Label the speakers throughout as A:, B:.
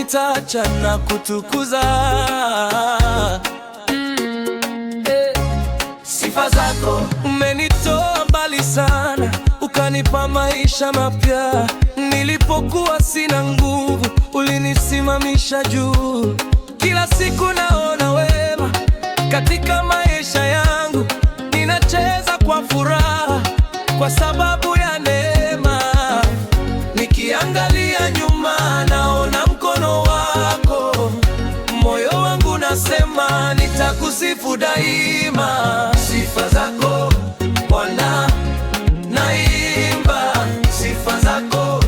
A: sitaacha na kutukuza sifa zako. Umenitoa mbali sana, ukanipa maisha mapya. Nilipokuwa sina nguvu, ulinisimamisha juu. Kila siku naona wema katika maisha yangu. Ninacheza kwa furaha kwa sababu ya neema. Nikiangalia nyuma naona mkono wako. Moyo wangu nasema nitakusifu daima. Sifa zako Bwana naimba, sifa zako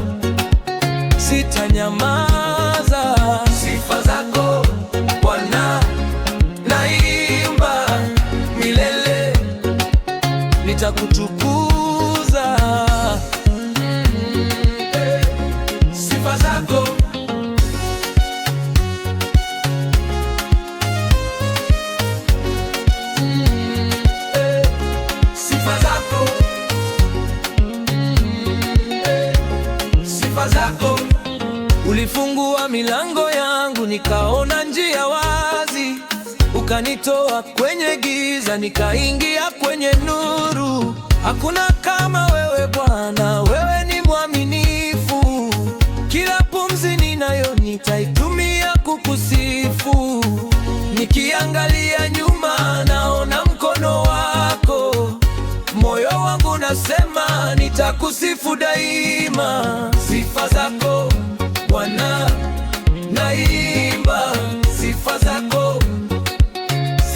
A: sitanyamaza. Sifa zako Bwana naimba, milele nitakutukuza. Sifa zako zako. Ulifungua milango yangu, nikaona njia wazi. Ukanitoa kwenye giza, nikaingia kwenye nuru. Hakuna kama wewe Bwana, wewe ni mwaminifu. Kila pumzi ninayo nitaitumia kukusifu. Nikiangalia nyuma naona mkono wako. Moyo wangu nasema nitakusifu daima. Sifa zako Bwana naimba, sifa zako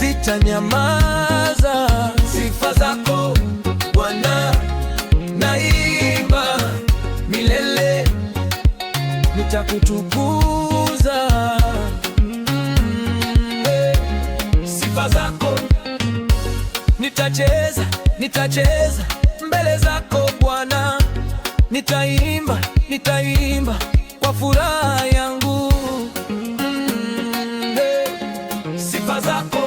A: sitanyamaza. Sifa zako Bwana naimba, milele nitakutukuza. Sifa zako nitacheza, nitacheza mbele zako Bwana. Nitaimba, nitaimba kwa furaha yangu. Sifa zako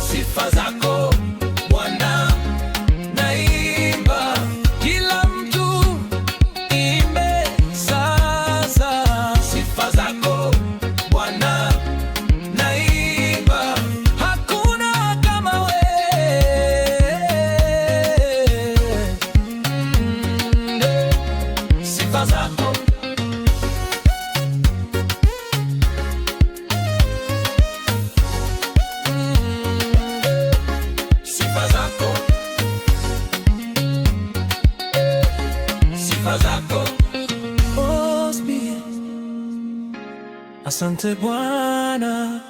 A: sifa zako Bwana naimba. Kila mtu imbe sasa. Sifa zako Bwana naimba, hakuna kama wewe. Sifa zako sifa zako sifa zako. Asante Bwana.